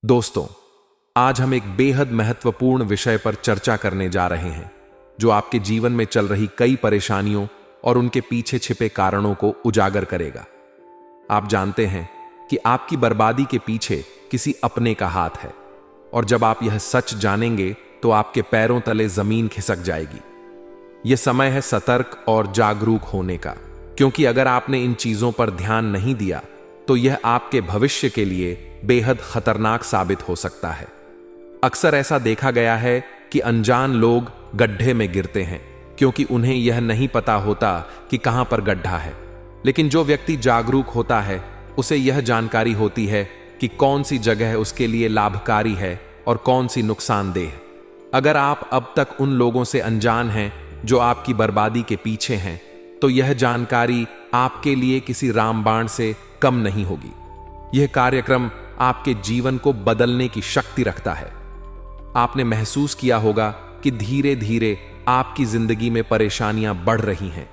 दोस्तों, आज हम एक बेहद महत्वपूर्ण विषय पर चर्चा करने जा रहे हैं जो आपके जीवन में चल रही कई परेशानियों और उनके पीछे छिपे कारणों को उजागर करेगा। आप जानते हैं कि आपकी बर्बादी के पीछे किसी अपने का हाथ है, और जब आप यह सच जानेंगे तो आपके पैरों तले जमीन खिसक जाएगी। यह समय है सतर्क और जागरूक होने का, क्योंकि अगर आपने इन चीजों पर ध्यान नहीं दिया तो यह आपके भविष्य के लिए बेहद खतरनाक साबित हो सकता है। अक्सर ऐसा देखा गया है कि अनजान लोग गड्ढे में गिरते हैं क्योंकि उन्हें यह नहीं पता होता कि कहां पर गड्ढा है, लेकिन जो व्यक्ति जागरूक होता है उसे यह जानकारी होती है कि कौन सी जगह उसके लिए लाभकारी है और कौन सी नुकसानदेह। अगर आप अब तक उन लोगों से अनजान हैं जो आपकी बर्बादी के पीछे हैं, तो यह जानकारी आपके लिए किसी रामबाण से कम नहीं होगी। यह कार्यक्रम आपके जीवन को बदलने की शक्ति रखता है। आपने महसूस किया होगा कि धीरे धीरे आपकी जिंदगी में परेशानियां बढ़ रही हैं।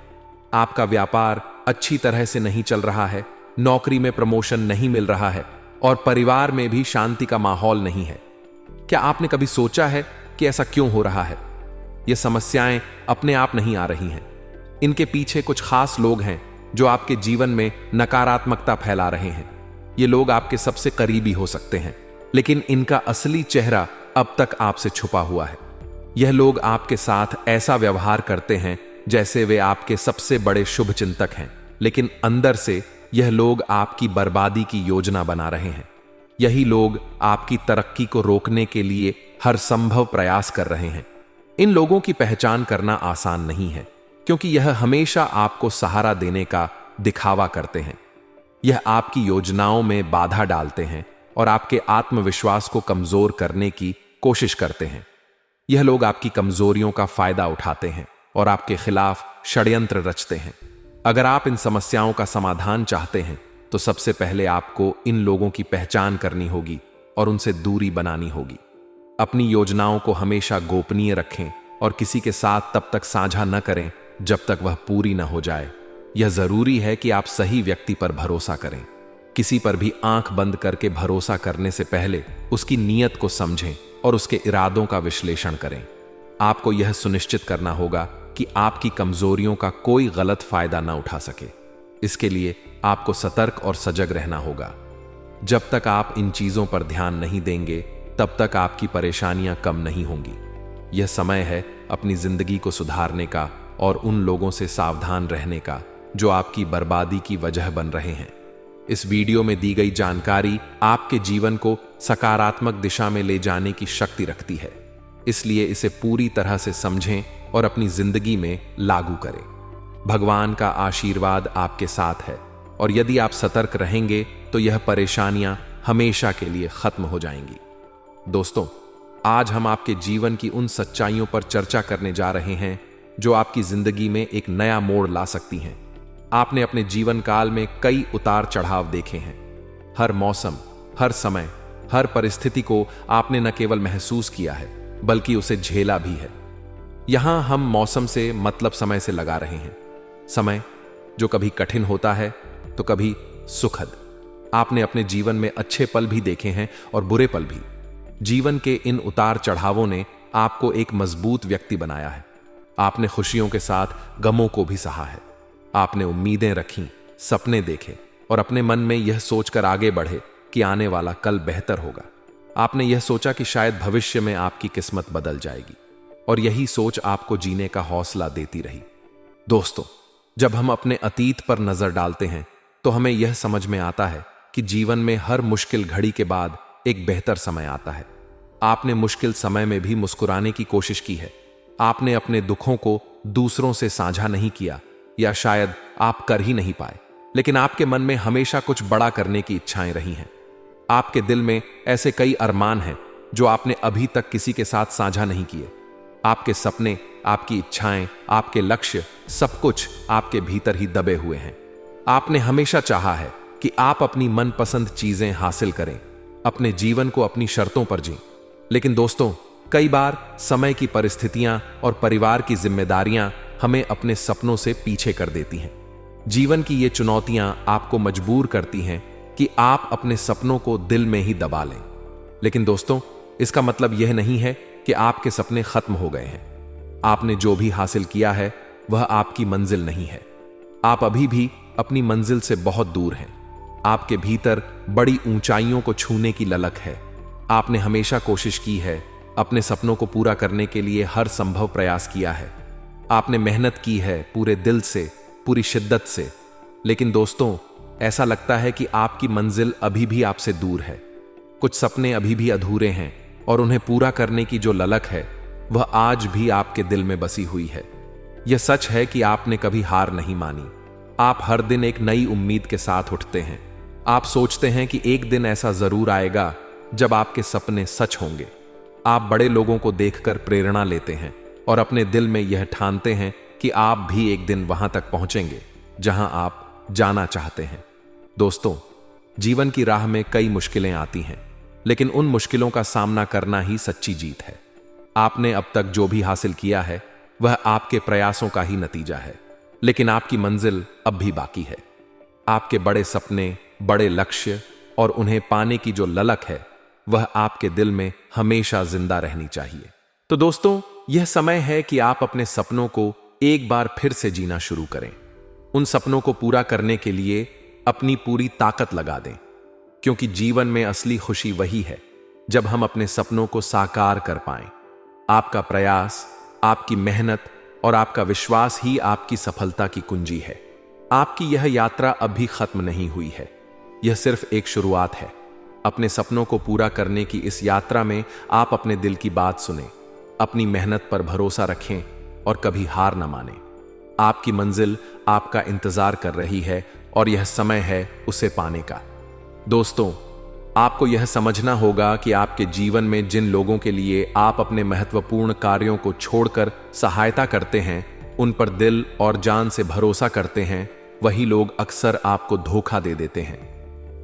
आपका व्यापार अच्छी तरह से नहीं चल रहा है, नौकरी में प्रमोशन नहीं मिल रहा है और परिवार में भी शांति का माहौल नहीं है। क्या आपने कभी सोचा है कि ऐसा क्यों हो रहा है? ये समस्याएं अपने आप नहीं आ रही हैं। इनके पीछे कुछ खास लोग हैं जो आपके जीवन में नकारात्मकता फैला रहे हैं। ये लोग आपके सबसे करीबी हो सकते हैं, लेकिन इनका असली चेहरा अब तक आपसे छुपा हुआ है। यह लोग आपके साथ ऐसा व्यवहार करते हैं जैसे वे आपके सबसे बड़े शुभचिंतक हैं, लेकिन अंदर से यह लोग आपकी बर्बादी की योजना बना रहे हैं। यही लोग आपकी तरक्की को रोकने के लिए हर संभव प्रयास कर रहे हैं। इन लोगों की पहचान करना आसान नहीं है, क्योंकि यह हमेशा आपको सहारा देने का दिखावा करते हैं। यह आपकी योजनाओं में बाधा डालते हैं और आपके आत्मविश्वास को कमजोर करने की कोशिश करते हैं। यह लोग आपकी कमजोरियों का फायदा उठाते हैं और आपके खिलाफ षड्यंत्र रचते हैं। अगर आप इन समस्याओं का समाधान चाहते हैं तो सबसे पहले आपको इन लोगों की पहचान करनी होगी और उनसे दूरी बनानी होगी। अपनी योजनाओं को हमेशा गोपनीय रखें और किसी के साथ तब तक साझा न करें जब तक वह पूरी न हो जाए। यह जरूरी है कि आप सही व्यक्ति पर भरोसा करें। किसी पर भी आंख बंद करके भरोसा करने से पहले उसकी नीयत को समझें और उसके इरादों का विश्लेषण करें। आपको यह सुनिश्चित करना होगा कि आपकी कमजोरियों का कोई गलत फायदा न उठा सके। इसके लिए आपको सतर्क और सजग रहना होगा। जब तक आप इन चीजों पर ध्यान नहीं देंगे, तब तक आपकी परेशानियां कम नहीं होंगी। यह समय है अपनी जिंदगी को सुधारने का और उन लोगों से सावधान रहने का जो आपकी बर्बादी की वजह बन रहे हैं। इस वीडियो में दी गई जानकारी आपके जीवन को सकारात्मक दिशा में ले जाने की शक्ति रखती है, इसलिए इसे पूरी तरह से समझें और अपनी जिंदगी में लागू करें। भगवान का आशीर्वाद आपके साथ है, और यदि आप सतर्क रहेंगे तो यह परेशानियां हमेशा के लिए खत्म हो जाएंगी। दोस्तों, आज हम आपके जीवन की उन सच्चाइयों पर चर्चा करने जा रहे हैं जो आपकी जिंदगी में एक नया मोड़ ला सकती हैं। आपने अपने जीवन काल में कई उतार चढ़ाव देखे हैं। हर मौसम, हर समय, हर परिस्थिति को आपने न केवल महसूस किया है बल्कि उसे झेला भी है। यहां हम मौसम से मतलब समय से लगा रहे हैं। समय जो कभी कठिन होता है तो कभी सुखद। आपने अपने जीवन में अच्छे पल भी देखे हैं और बुरे पल भी। जीवन के इन उतार चढ़ावों ने आपको एक मजबूत व्यक्ति बनाया है। आपने खुशियों के साथ गमों को भी सहा है। आपने उम्मीदें रखी, सपने देखे और अपने मन में यह सोचकर आगे बढ़े कि आने वाला कल बेहतर होगा। आपने यह सोचा कि शायद भविष्य में आपकी किस्मत बदल जाएगी, और यही सोच आपको जीने का हौसला देती रही। दोस्तों, जब हम अपने अतीत पर नजर डालते हैं तो हमें यह समझ में आता है कि जीवन में हर मुश्किल घड़ी के बाद एक बेहतर समय आता है। आपने मुश्किल समय में भी मुस्कुराने की कोशिश की है। आपने अपने दुखों को दूसरों से साझा नहीं किया, या शायद आप कर ही नहीं पाए, लेकिन आपके मन में हमेशा कुछ बड़ा करने की इच्छाएं रही हैं। आपके दिल में ऐसे कई अरमान हैं जो आपने अभी तक किसी के साथ साझा नहीं किए। आपके सपने, आपकी इच्छाएं, आपके लक्ष्य, सब कुछ आपके भीतर ही दबे हुए हैं। आपने हमेशा चाहा है कि आप अपनी मनपसंद चीजें हासिल करें, अपने जीवन को अपनी शर्तों पर जिएं। लेकिन दोस्तों, कई बार समय की परिस्थितियां और परिवार की जिम्मेदारियां हमें अपने सपनों से पीछे कर देती हैं। जीवन की ये चुनौतियां आपको मजबूर करती हैं कि आप अपने सपनों को दिल में ही दबा लें। लेकिन दोस्तों, इसका मतलब यह नहीं है कि आपके सपने खत्म हो गए हैं। आपने जो भी हासिल किया है वह आपकी मंजिल नहीं है। आप अभी भी अपनी मंजिल से बहुत दूर हैं। आपके भीतर बड़ी ऊंचाइयों को छूने की ललक है। आपने हमेशा कोशिश की है, अपने सपनों को पूरा करने के लिए हर संभव प्रयास किया है। आपने मेहनत की है पूरे दिल से, पूरी शिद्दत से। लेकिन दोस्तों, ऐसा लगता है कि आपकी मंजिल अभी भी आपसे दूर है। कुछ सपने अभी भी अधूरे हैं और उन्हें पूरा करने की जो ललक है वह आज भी आपके दिल में बसी हुई है। यह सच है कि आपने कभी हार नहीं मानी। आप हर दिन एक नई उम्मीद के साथ उठते हैं। आप सोचते हैं कि एक दिन ऐसा जरूर आएगा जब आपके सपने सच होंगे। आप बड़े लोगों को देखकर प्रेरणा लेते हैं और अपने दिल में यह ठानते हैं कि आप भी एक दिन वहां तक पहुंचेंगे जहां आप जाना चाहते हैं। दोस्तों, जीवन की राह में कई मुश्किलें आती हैं, लेकिन उन मुश्किलों का सामना करना ही सच्ची जीत है। आपने अब तक जो भी हासिल किया है वह आपके प्रयासों का ही नतीजा है, लेकिन आपकी मंजिल अब भी बाकी है। आपके बड़े सपने, बड़े लक्ष्य और उन्हें पाने की जो ललक है वह आपके दिल में हमेशा जिंदा रहनी चाहिए। तो दोस्तों, यह समय है कि आप अपने सपनों को एक बार फिर से जीना शुरू करें। उन सपनों को पूरा करने के लिए अपनी पूरी ताकत लगा दें, क्योंकि जीवन में असली खुशी वही है जब हम अपने सपनों को साकार कर पाएं। आपका प्रयास, आपकी मेहनत और आपका विश्वास ही आपकी सफलता की कुंजी है। आपकी यह यात्रा अभी खत्म नहीं हुई है, यह सिर्फ एक शुरुआत है। अपने सपनों को पूरा करने की इस यात्रा में आप अपने दिल की बात सुनें, अपनी मेहनत पर भरोसा रखें और कभी हार न मानें। आपकी मंजिल आपका इंतजार कर रही है और यह समय है उसे पाने का। दोस्तों, आपको यह समझना होगा कि आपके जीवन में जिन लोगों के लिए आप अपने महत्वपूर्ण कार्यों को छोड़कर सहायता करते हैं, उन पर दिल और जान से भरोसा करते हैं, वही लोग अक्सर आपको धोखा दे देते हैं।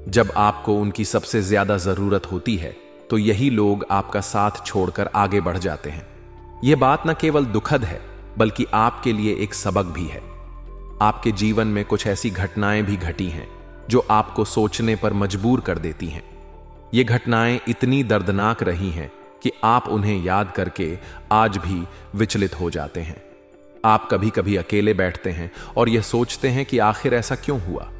जब आपको उनकी सबसे ज्यादा जरूरत होती है तो यही लोग आपका साथ छोड़कर आगे बढ़ जाते हैं। यह बात न केवल दुखद है बल्कि आपके लिए एक सबक भी है। आपके जीवन में कुछ ऐसी घटनाएं भी घटी हैं जो आपको सोचने पर मजबूर कर देती हैं। ये घटनाएं इतनी दर्दनाक रही हैं कि आप उन्हें याद करके आज भी विचलित हो जाते हैं। आप कभी कभी अकेले बैठते हैं और यह सोचते हैं कि आखिर ऐसा क्यों हुआ।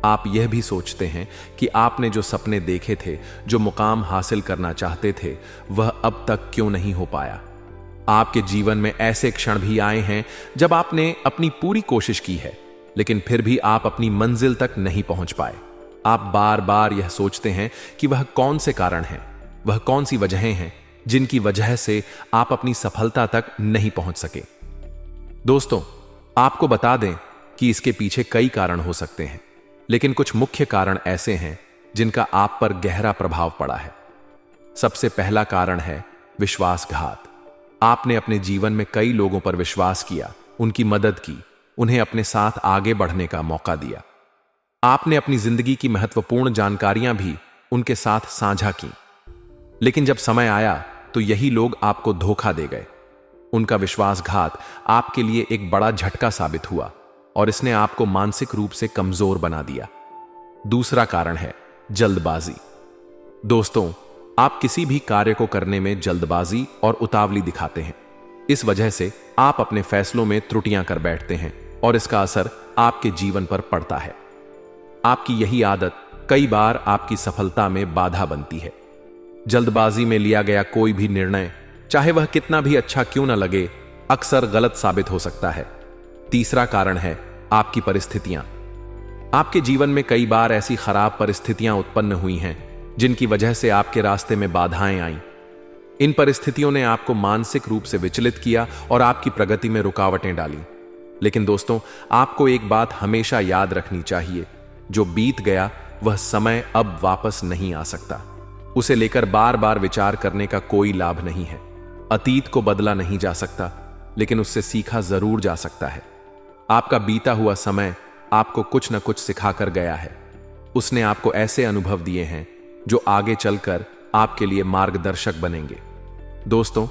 आप यह भी सोचते हैं कि आपने जो सपने देखे थे, जो मुकाम हासिल करना चाहते थे, वह अब तक क्यों नहीं हो पाया। आपके जीवन में ऐसे क्षण भी आए हैं जब आपने अपनी पूरी कोशिश की है, लेकिन फिर भी आप अपनी मंजिल तक नहीं पहुंच पाए। आप बार बार यह सोचते हैं कि वह कौन से कारण हैं, वह कौन सी वजहें हैं जिनकी वजह से आप अपनी सफलता तक नहीं पहुंच सके। दोस्तों, आपको बता दें कि इसके पीछे कई कारण हो सकते हैं, लेकिन कुछ मुख्य कारण ऐसे हैं जिनका आप पर गहरा प्रभाव पड़ा है। सबसे पहला कारण है विश्वासघात। आपने अपने जीवन में कई लोगों पर विश्वास किया, उनकी मदद की, उन्हें अपने साथ आगे बढ़ने का मौका दिया। आपने अपनी जिंदगी की महत्वपूर्ण जानकारियां भी उनके साथ साझा की, लेकिन जब समय आया तो यही लोग आपको धोखा दे गए। उनका विश्वासघात आपके लिए एक बड़ा झटका साबित हुआ और इसने आपको मानसिक रूप से कमजोर बना दिया। दूसरा कारण है जल्दबाजी। दोस्तों, आप किसी भी कार्य को करने में जल्दबाजी और उतावली दिखाते हैं। इस वजह से आप अपने फैसलों में त्रुटियां कर बैठते हैं और इसका असर आपके जीवन पर पड़ता है। आपकी यही आदत कई बार आपकी सफलता में बाधा बनती है। जल्दबाजी में लिया गया कोई भी निर्णय, चाहे वह कितना भी अच्छा क्यों न लगे, अक्सर गलत साबित हो सकता है। तीसरा कारण है आपकी परिस्थितियां। आपके जीवन में कई बार ऐसी खराब परिस्थितियां उत्पन्न हुई हैं जिनकी वजह से आपके रास्ते में बाधाएं आईं। इन परिस्थितियों ने आपको मानसिक रूप से विचलित किया और आपकी प्रगति में रुकावटें डाली। लेकिन दोस्तों, आपको एक बात हमेशा याद रखनी चाहिए, जो बीत गया वह समय अब वापस नहीं आ सकता। उसे लेकर बार बार विचार करने का कोई लाभ नहीं है। अतीत को बदला नहीं जा सकता, लेकिन उससे सीखा जरूर जा सकता है। आपका बीता हुआ समय आपको कुछ न कुछ सिखाकर गया है। उसने आपको ऐसे अनुभव दिए हैं जो आगे चलकर आपके लिए मार्गदर्शक बनेंगे। दोस्तों,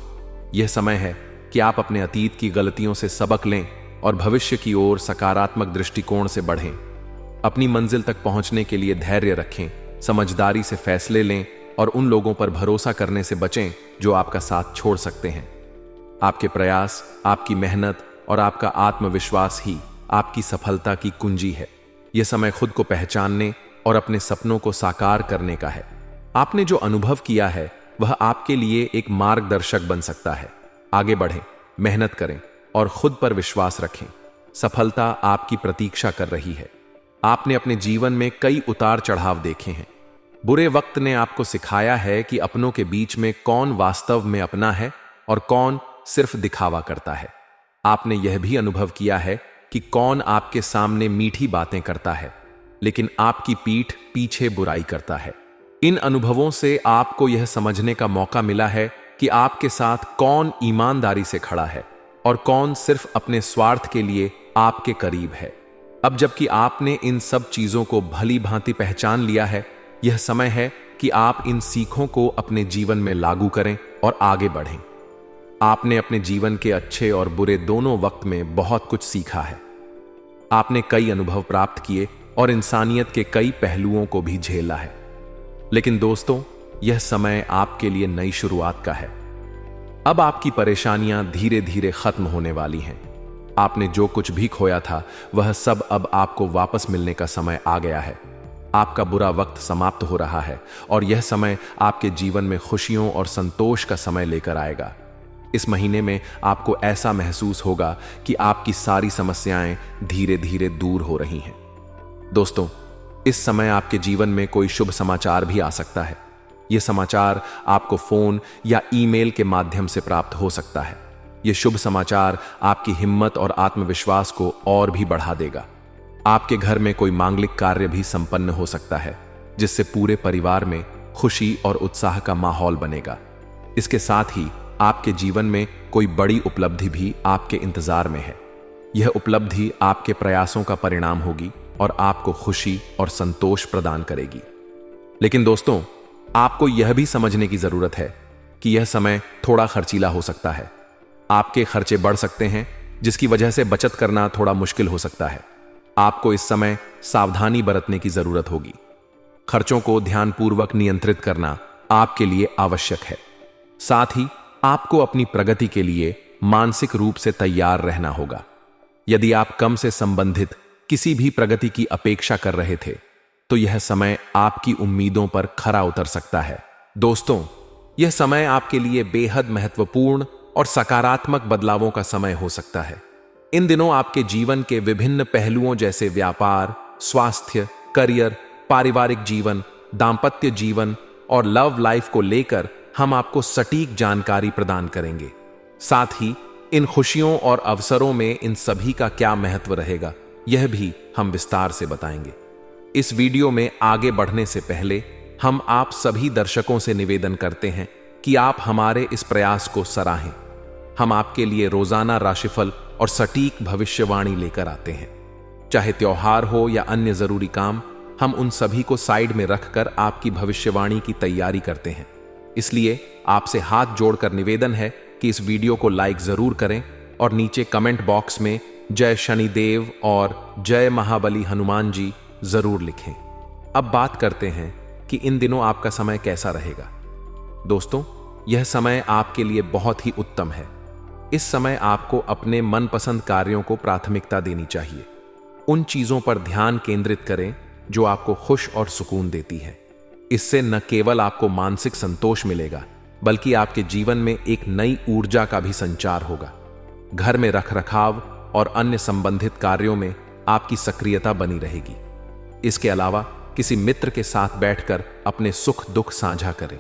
यह समय है कि आप अपने अतीत की गलतियों से सबक लें और भविष्य की ओर सकारात्मक दृष्टिकोण से बढ़ें। अपनी मंजिल तक पहुंचने के लिए धैर्य रखें, समझदारी से फैसले लें और उन लोगों पर भरोसा करने से बचें जो आपका साथ छोड़ सकते हैं। आपके प्रयास, आपकी मेहनत और आपका आत्मविश्वास ही आपकी सफलता की कुंजी है। यह समय खुद को पहचानने और अपने सपनों को साकार करने का है। आपने जो अनुभव किया है वह आपके लिए एक मार्गदर्शक बन सकता है। आगे बढ़ें, मेहनत करें और खुद पर विश्वास रखें। सफलता आपकी प्रतीक्षा कर रही है। आपने अपने जीवन में कई उतार चढ़ाव देखे हैं। बुरे वक्त ने आपको सिखाया है कि अपनों के बीच में कौन वास्तव में अपना है और कौन सिर्फ दिखावा करता है। आपने यह भी अनुभव किया है कि कौन आपके सामने मीठी बातें करता है लेकिन आपकी पीठ पीछे बुराई करता है। इन अनुभवों से आपको यह समझने का मौका मिला है कि आपके साथ कौन ईमानदारी से खड़ा है और कौन सिर्फ अपने स्वार्थ के लिए आपके करीब है। अब जबकि आपने इन सब चीजों को भली भांति पहचान लिया है, यह समय है कि आप इन सीखों को अपने जीवन में लागू करें और आगे बढ़ें। आपने अपने जीवन के अच्छे और बुरे दोनों वक्त में बहुत कुछ सीखा है। आपने कई अनुभव प्राप्त किए और इंसानियत के कई पहलुओं को भी झेला है। लेकिन दोस्तों, यह समय आपके लिए नई शुरुआत का है। अब आपकी परेशानियां धीरे धीरे खत्म होने वाली हैं। आपने जो कुछ भी खोया था वह सब अब आपको वापस मिलने का समय आ गया है। आपका बुरा वक्त समाप्त हो रहा है और यह समय आपके जीवन में खुशियों और संतोष का समय लेकर आएगा। इस महीने में आपको ऐसा महसूस होगा कि आपकी सारी समस्याएं धीरे धीरे दूर हो रही हैं। दोस्तों, इस समय आपके जीवन में कोई शुभ समाचार भी आ सकता है। यह समाचार आपको फोन या ईमेल के माध्यम से प्राप्त हो सकता है। यह शुभ समाचार आपकी हिम्मत और आत्मविश्वास को और भी बढ़ा देगा। आपके घर में कोई मांगलिक कार्य भी संपन्न हो सकता है जिससे पूरे परिवार में खुशी और उत्साह का माहौल बनेगा। इसके साथ ही आपके जीवन में कोई बड़ी उपलब्धि भी आपके इंतजार में है। यह उपलब्धि आपके प्रयासों का परिणाम होगी और आपको खुशी और संतोष प्रदान करेगी। लेकिन दोस्तों, आपको यह भी समझने की जरूरत है कि यह समय थोड़ा खर्चीला हो सकता है। आपके खर्चे बढ़ सकते हैं जिसकी वजह से बचत करना थोड़ा मुश्किल हो सकता है। आपको इस समय सावधानी बरतने की जरूरत होगी। खर्चों को ध्यानपूर्वक नियंत्रित करना आपके लिए आवश्यक है। साथ ही आपको अपनी प्रगति के लिए मानसिक रूप से तैयार रहना होगा। यदि आप कम से संबंधित किसी भी प्रगति की अपेक्षा कर रहे थे तो यह समय आपकी उम्मीदों पर खरा उतर सकता है। दोस्तों, यह समय आपके लिए बेहद महत्वपूर्ण और सकारात्मक बदलावों का समय हो सकता है। इन दिनों आपके जीवन के विभिन्न पहलुओं जैसे व्यापार, स्वास्थ्य, करियर, पारिवारिक जीवन, दांपत्य जीवन और लव लाइफ को लेकर हम आपको सटीक जानकारी प्रदान करेंगे। साथ ही इन खुशियों और अवसरों में इन सभी का क्या महत्व रहेगा, यह भी हम विस्तार से बताएंगे। इस वीडियो में आगे बढ़ने से पहले हम आप सभी दर्शकों से निवेदन करते हैं कि आप हमारे इस प्रयास को सराहें। हम आपके लिए रोजाना राशिफल और सटीक भविष्यवाणी लेकर आते हैं। चाहे त्योहार हो या अन्य जरूरी काम, हम उन सभी को साइड में रखकर आपकी भविष्यवाणी की तैयारी करते हैं। इसलिए आपसे हाथ जोड़कर निवेदन है कि इस वीडियो को लाइक जरूर करें और नीचे कमेंट बॉक्स में जय शनिदेव और जय महाबली हनुमान जी जरूर लिखें। अब बात करते हैं कि इन दिनों आपका समय कैसा रहेगा। दोस्तों, यह समय आपके लिए बहुत ही उत्तम है। इस समय आपको अपने मनपसंद कार्यों को प्राथमिकता देनी चाहिए। उन चीजों पर ध्यान केंद्रित करें जो आपको खुश और सुकून देती है। इससे न केवल आपको मानसिक संतोष मिलेगा बल्कि आपके जीवन में एक नई ऊर्जा का भी संचार होगा। घर में रखरखाव और अन्य संबंधित कार्यों में आपकी सक्रियता बनी रहेगी। इसके अलावा किसी मित्र के साथ बैठकर अपने सुख दुख साझा करें।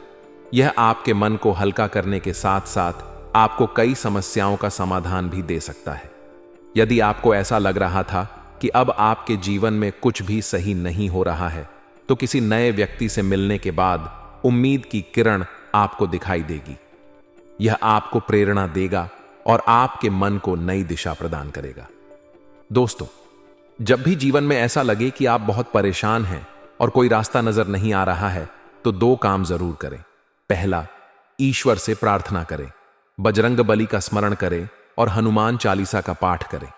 यह आपके मन को हल्का करने के साथ साथ आपको कई समस्याओं का समाधान भी दे सकता है। यदि आपको ऐसा लग रहा था कि अब आपके जीवन में कुछ भी सही नहीं हो रहा है, तो किसी नए व्यक्ति से मिलने के बाद उम्मीद की किरण आपको दिखाई देगी। यह आपको प्रेरणा देगा और आपके मन को नई दिशा प्रदान करेगा। दोस्तों, जब भी जीवन में ऐसा लगे कि आप बहुत परेशान हैं और कोई रास्ता नजर नहीं आ रहा है, तो दो काम जरूर करें। पहला, ईश्वर से प्रार्थना करें, बजरंग बली का स्मरण करें और हनुमान चालीसा का पाठ करें।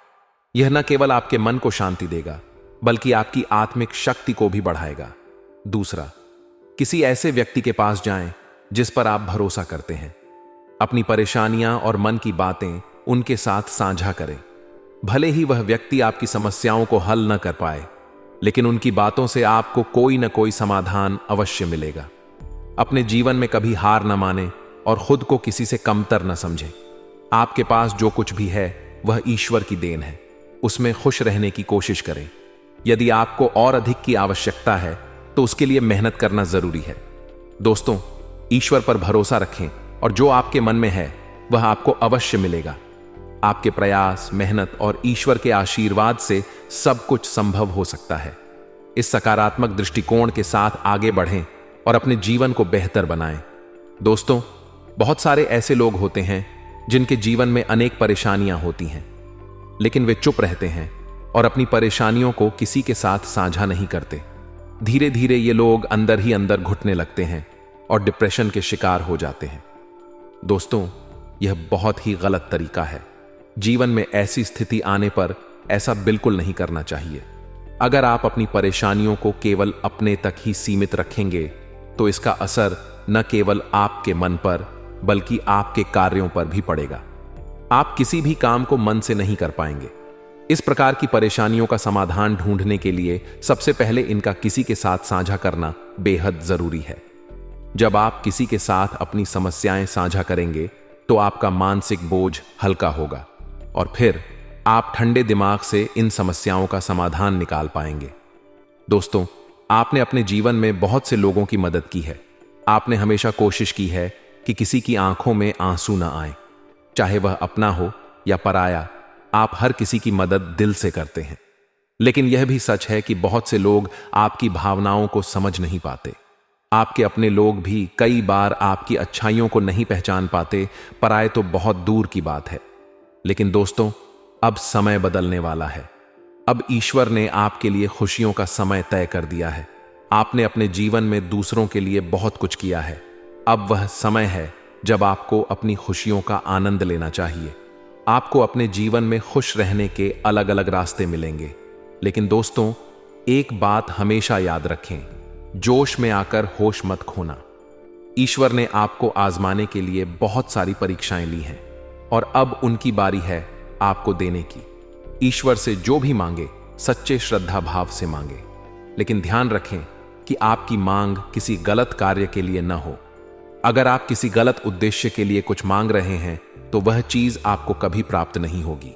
यह न केवल आपके मन को शांति देगा बल्कि आपकी आत्मिक शक्ति को भी बढ़ाएगा। दूसरा, किसी ऐसे व्यक्ति के पास जाएं जिस पर आप भरोसा करते हैं। अपनी परेशानियां और मन की बातें उनके साथ साझा करें। भले ही वह व्यक्ति आपकी समस्याओं को हल न कर पाए, लेकिन उनकी बातों से आपको कोई न कोई समाधान अवश्य मिलेगा। अपने जीवन में कभी हार न माने और खुद को किसी से कमतर न समझें। आपके पास जो कुछ भी है वह ईश्वर की देन है, उसमें खुश रहने की कोशिश करें। यदि आपको और अधिक की आवश्यकता है तो उसके लिए मेहनत करना जरूरी है। दोस्तों, ईश्वर पर भरोसा रखें और जो आपके मन में है वह आपको अवश्य मिलेगा। आपके प्रयास, मेहनत और ईश्वर के आशीर्वाद से सब कुछ संभव हो सकता है। इस सकारात्मक दृष्टिकोण के साथ आगे बढ़ें और अपने जीवन को बेहतर बनाएं। दोस्तों, बहुत सारे ऐसे लोग होते हैं जिनके जीवन में अनेक परेशानियां होती हैं, लेकिन वे चुप रहते हैं और अपनी परेशानियों को किसी के साथ साझा नहीं करते। धीरे धीरे ये लोग अंदर ही अंदर घुटने लगते हैं और डिप्रेशन के शिकार हो जाते हैं। दोस्तों, यह बहुत ही गलत तरीका है। जीवन में ऐसी स्थिति आने पर ऐसा बिल्कुल नहीं करना चाहिए। अगर आप अपनी परेशानियों को केवल अपने तक ही सीमित रखेंगे तो इसका असर न केवल आपके मन पर बल्कि आपके कार्यों पर भी पड़ेगा। आप किसी भी काम को मन से नहीं कर पाएंगे। इस प्रकार की परेशानियों का समाधान ढूंढने के लिए सबसे पहले इनका किसी के साथ साझा करना बेहद जरूरी है। जब आप किसी के साथ अपनी समस्याएं साझा करेंगे तो आपका मानसिक बोझ हल्का होगा और फिर आप ठंडे दिमाग से इन समस्याओं का समाधान निकाल पाएंगे। दोस्तों, आपने अपने जीवन में बहुत से लोगों की मदद की है। आपने हमेशा कोशिश की है कि किसी की आंखों में आंसू न आए, चाहे वह अपना हो या पराया। आप हर किसी की मदद दिल से करते हैं। लेकिन यह भी सच है कि बहुत से लोग आपकी भावनाओं को समझ नहीं पाते। आपके अपने लोग भी कई बार आपकी अच्छाइयों को नहीं पहचान पाते, पराये तो बहुत दूर की बात है। लेकिन दोस्तों, अब समय बदलने वाला है। अब ईश्वर ने आपके लिए खुशियों का समय तय कर दिया है। आपने अपने जीवन में दूसरों के लिए बहुत कुछ किया है। अब वह समय है जब आपको अपनी खुशियों का आनंद लेना चाहिए। आपको अपने जीवन में खुश रहने के अलग अलग रास्ते मिलेंगे, लेकिन दोस्तों, एक बात हमेशा याद रखें, जोश में आकर होश मत खोना। ईश्वर ने आपको आजमाने के लिए बहुत सारी परीक्षाएं ली हैं और अब उनकी बारी है आपको देने की। ईश्वर से जो भी मांगे सच्चे श्रद्धा भाव से मांगे, लेकिन ध्यान रखें कि आपकी मांग किसी गलत कार्य के लिए न हो। अगर आप किसी गलत उद्देश्य के लिए कुछ मांग रहे हैं तो वह चीज आपको कभी प्राप्त नहीं होगी।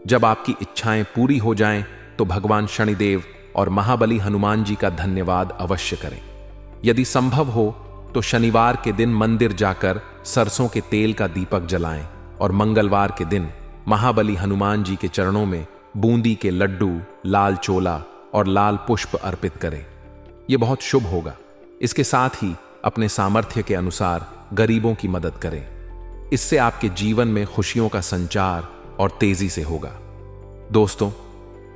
जब आपकी इच्छाएं पूरी हो जाएं तो भगवान शनिदेव और महाबली हनुमान जी का धन्यवाद अवश्य करें। यदि संभव हो तो शनिवार के दिन मंदिर जाकर सरसों के तेल का दीपक जलाएं और मंगलवार के दिन महाबली हनुमान जी के चरणों में बूंदी के लड्डू, लाल चोला और लाल पुष्प अर्पित करें। यह बहुत शुभ होगा। इसके साथ ही अपने सामर्थ्य के अनुसार गरीबों की मदद करें। इससे आपके जीवन में खुशियों का संचार और तेजी से होगा। दोस्तों,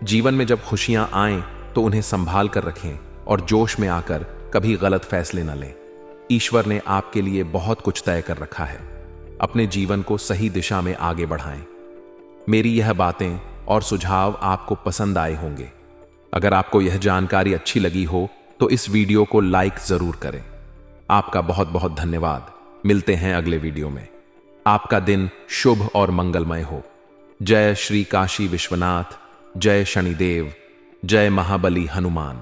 जीवन में जब खुशियां आएं तो उन्हें संभाल कर रखें और जोश में आकर कभी गलत फैसले न लें। ईश्वर ने आपके लिए बहुत कुछ तय कर रखा है। अपने जीवन को सही दिशा में आगे बढ़ाएं। मेरी यह बातें और सुझाव आपको पसंद आए होंगे। अगर आपको यह जानकारी अच्छी लगी हो तो इस वीडियो को लाइक जरूर करें। आपका बहुत बहुत धन्यवाद। मिलते हैं अगले वीडियो में। आपका दिन शुभ और मंगलमय हो। जय श्री काशी विश्वनाथ, जय शनिदेव, जय महाबली हनुमान।